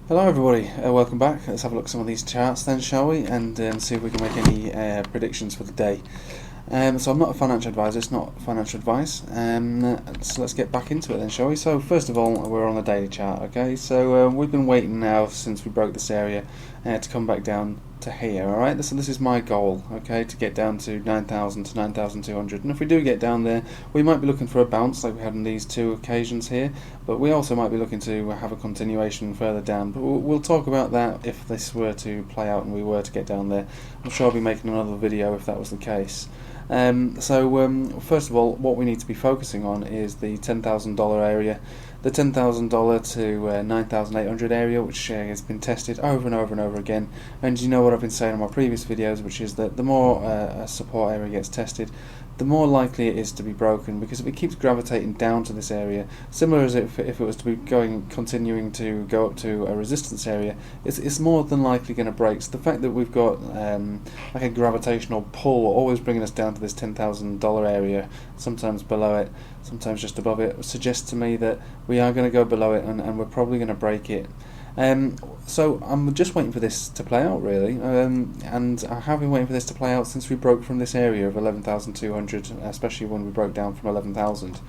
Hello everybody, welcome back. Let's have a look at some of these charts then, shall we, and see if we can make any predictions for the day. So I'm not a financial advisor, it's not financial advice, so let's get back into it then, shall we? So first of all, we're on the daily chart, okay? So we've been waiting now since we broke this area to come back down to here, alright? So this is my goal, okay, to get down to 9,000 to 9,200, and if we do get down there, we might be looking for a bounce like we had on these two occasions here, but we also might be looking to have a continuation further down, but we'll talk about that if this were to play out and we were to get down there. I'm sure I'll be making another video if that was the case. First of all, what we need to be focusing on is the $10,000 area, the $10,000 to 9,800 area, which has been tested over and over and over again. And you know what I've been saying in my previous videos, which is that the more a support area gets tested, the more likely it is to be broken, because if it keeps gravitating down to this area, similar as if it was to be continuing to go up to a resistance area, it's more than likely going to break. So the fact that we've got like a gravitational pull always bringing us down to this $10,000 area, sometimes below it, sometimes just above it, suggests to me that we are going to go below it and we're probably going to break it. So I'm just waiting for this to play out, really, and I have been waiting for this to play out since we broke from this area of 11,200, especially when we broke down from 11,000. So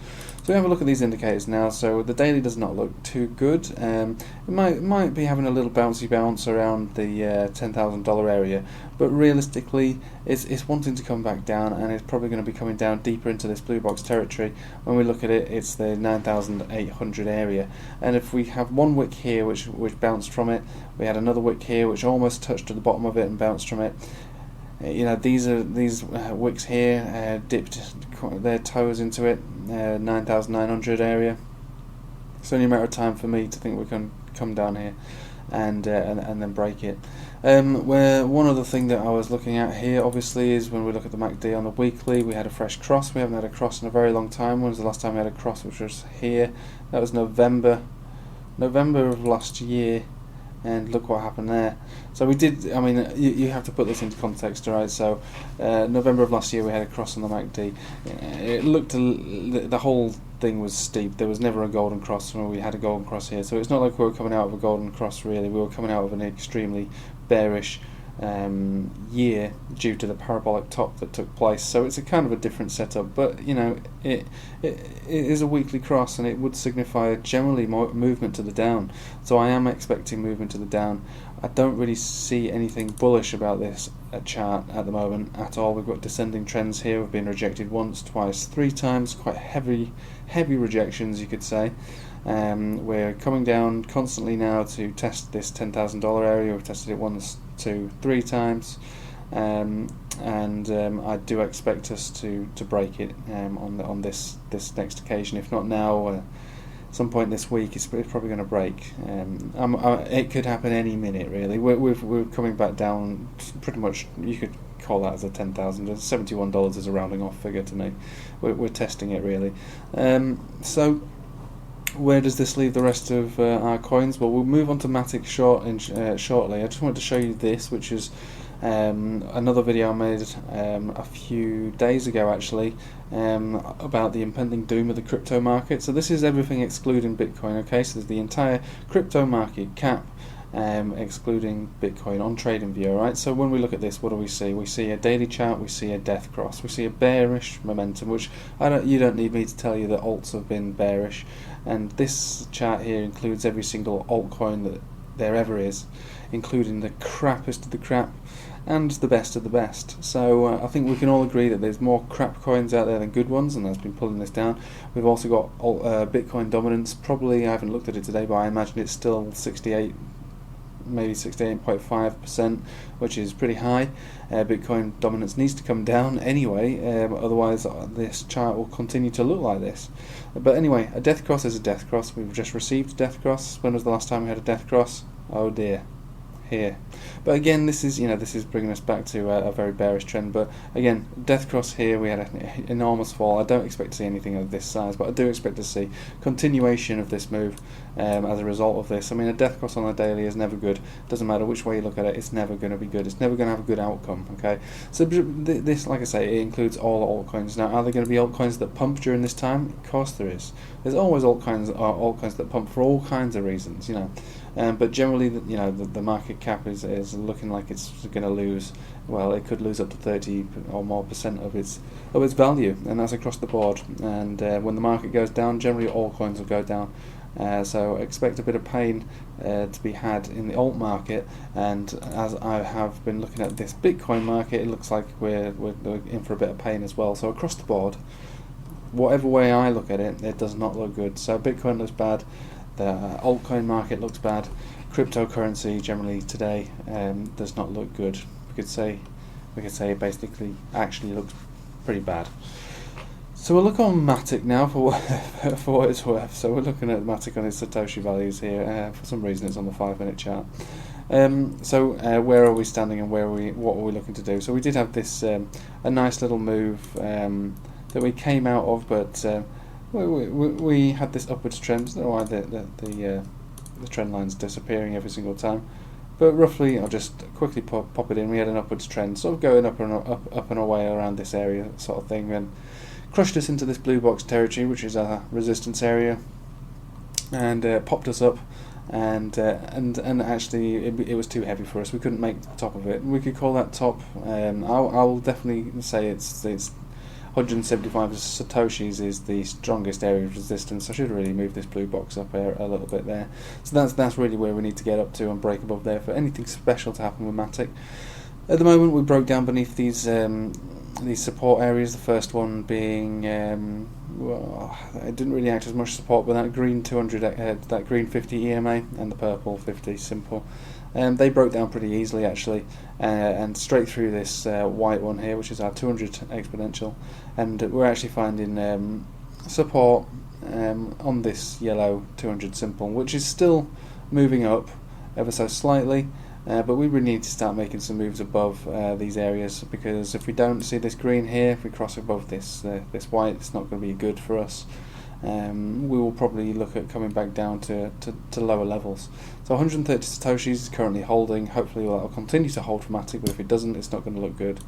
we have a look at these indicators now. So the daily does not look too good. It might be having a little bouncy bounce around the $10,000 area, but realistically it's wanting to come back down, and it's probably going to be coming down deeper into this blue box territory. When we look at it, it's the 9,800 area, and if we have one wick here which bounced from it, we had another wick here which almost touched to the bottom of it and bounced from it. You know, these wicks here dipped their toes into it, 9,900 area. It's only a matter of time for me to think we can come down here and then break it. Where one other thing that I was looking at here, obviously, is when we look at the MACD on the weekly, we had a fresh cross. We haven't had a cross in a very long time. When was the last time we had a cross, which was here? That was November of last year. And look what happened there. So we did, I mean, you have to put this into context, right? So November of last year we had a cross on the MACD. It looked, the whole thing was steep. There was never a golden cross when we had a golden cross here. So it's not like we were coming out of a golden cross, really. We were coming out of an extremely bearish year due to the parabolic top that took place. So it's a kind of a different setup, but you know, it is a weekly cross, and it would signify generally more movement to the down. So I am expecting movement to the down. I don't really see anything bullish about this chart at the moment at all. We've got descending trends here. We've been rejected once, twice, three times, quite heavy rejections, you could say. We're coming down constantly now to test this $10,000 area. We've tested it once, two, three times, and I do expect us to break it on this next occasion. If not now, some point this week, it's probably going to break. It could happen any minute, really. We're coming back down pretty much. You could call that as a 10,000. $71 is a rounding off figure to me. We're testing it, really. So where does this leave the rest of our coins? Well, we'll move on to Matic shortly. I just wanted to show you this, which is another video I made a few days ago, actually, about the impending doom of the crypto market. So this is everything excluding Bitcoin, okay? So there's the entire crypto market cap, excluding Bitcoin on TradingView, right? So when we look at this, what do we see? We see a daily chart, we see a death cross, we see a bearish momentum, which you don't need me to tell you that alts have been bearish, and this chart here includes every single altcoin that there ever is, including the crappiest of the crap and the best of the best. So I think we can all agree that there's more crap coins out there than good ones, and that's been pulling this down. We've also got Bitcoin dominance. Probably, I haven't looked at it today, but I imagine it's still 68, maybe 68.5%, which is pretty high. Bitcoin dominance needs to come down anyway, otherwise this chart will continue to look like this. But anyway, a death cross is a death cross. We've just received a death cross. When was the last time we had a death cross? Oh dear, here. But again, this is bringing us back to a very bearish trend. But again, death cross here, we had an enormous fall. I don't expect to see anything of this size, but I do expect to see continuation of this move as a result of this. I mean, a death cross on the daily is never good. Doesn't matter which way you look at it, it's never going to be good. It's never going to have a good outcome. Okay, so this, like I say, it includes all altcoins. Now, are there going to be altcoins that pump during this time? Of course there is. There's always altcoins that pump for all kinds of reasons, but generally, the market cap is looking like it's going to lose. Well, it could lose up to 30 or more % of its value, and that's across the board. And when the market goes down, generally all coins will go down. So expect a bit of pain to be had in the alt market. And as I have been looking at this Bitcoin market, it looks like we're in for a bit of pain as well. So across the board, whatever way I look at it, it does not look good. So Bitcoin looks bad. The altcoin market looks bad. Cryptocurrency generally today does not look good. We could say it basically actually looks pretty bad. So we'll look on Matic now for what it's worth. So we're looking at Matic on its Satoshi values here. For some reason, it's on the 5-minute chart. So where are we standing, and what are we looking to do? So we did have this a nice little move that we came out of, but we had this upwards trend. I don't know why the trend line's disappearing every single time, but roughly, I'll just quickly pop it in. We had an upwards trend, sort of going up and away around this area, sort of thing, and crushed us into this blue box territory, which is our resistance area, and popped us up, and actually it was too heavy for us. We couldn't make the top of it. We could call that top. I'll definitely say it's 175 Satoshis is the strongest area of resistance. I should really move this blue box up a little bit there. So that's really where we need to get up to and break above there for anything special to happen with Matic. At the moment, we broke down beneath these support areas. The first one being it didn't really act as much support, but that green 200, that green 50 EMA and the purple 50 simple. They broke down pretty easily actually, and straight through this white one here, which is our 200 exponential, and we're actually finding support on this yellow 200 simple, which is still moving up ever so slightly, but we really need to start making some moves above these areas, because if we don't see this green here, if we cross above this white, it's not going to be good for us. We will probably look at coming back down to lower levels. So 130 Satoshis is currently holding. Hopefully that will continue to hold for Matic, but if it doesn't, it's not going to look good.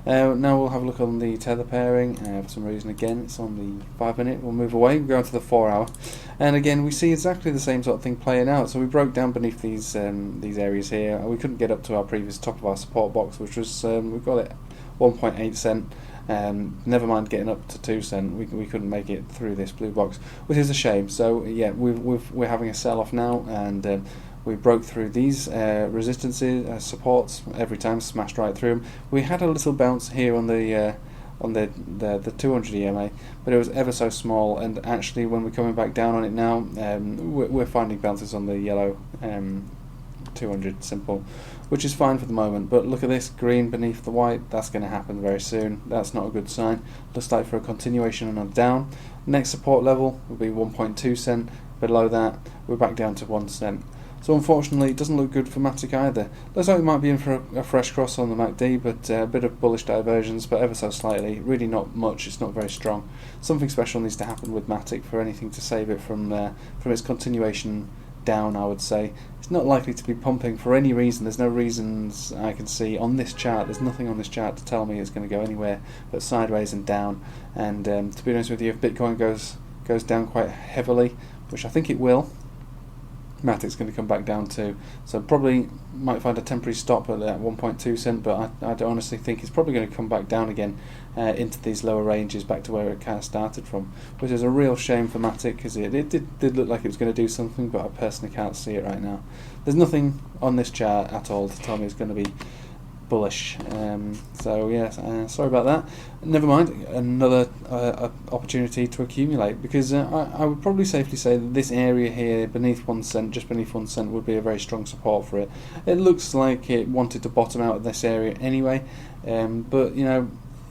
Now we'll have a look on the tether pairing. For some reason, again, it's on the 5-minute. We'll move away. We'll go on to the 4-hour, and again we see exactly the same sort of thing playing out. So we broke down beneath these areas here. We couldn't get up to our previous top of our support box, which was we've got it 1.8 cent. Never mind getting up to 2 cent, we couldn't make it through this blue box, which is a shame. So yeah, we're having a sell-off now, and we broke through these resistances, supports every time, smashed right through them. We had a little bounce here on the 200 EMA, but it was ever so small, and actually when we're coming back down on it now, we're finding bounces on the yellow 200 simple, which is fine for the moment. But look at this green beneath the white. That's going to happen very soon. That's not a good sign. Looks like for a continuation on a down. Next support level will be 1.2 cent. Below that, we're back down to 1 cent. So unfortunately, it doesn't look good for Matic either. Looks like we might be in for a fresh cross on the MACD, but a bit of bullish divergence, but ever so slightly. Really not much. It's not very strong. Something special needs to happen with Matic for anything to save it from its continuation down, I would say. It's not likely to be pumping for any reason. There's no reasons I can see on this chart. There's nothing on this chart to tell me it's going to go anywhere but sideways and down. And to be honest with you, if Bitcoin goes down quite heavily, which I think it will, Matic's going to come back down too. So probably might find a temporary stop at that 1.2 cent, but I honestly think it's probably going to come back down again into these lower ranges, back to where it kind of started from, which is a real shame for Matic, because it did look like it was going to do something, but I personally can't see it right now. There's nothing on this chart at all to tell me it's going to be bullish. So yeah, sorry about that. Never mind, another opportunity to accumulate, because I would probably safely say that this area here beneath 1 cent, just beneath 1 cent, would be a very strong support for it. It looks like it wanted to bottom out of this area anyway, but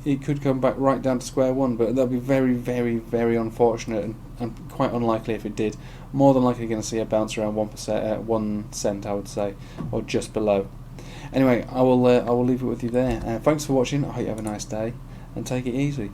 it could come back right down to square one, but that'd be very, very, very unfortunate and quite unlikely if it did. More than likely going to see a bounce around 1%, 1 cent, I would say, or just below. Anyway, I will leave it with you there. Thanks for watching. I hope you have a nice day and take it easy.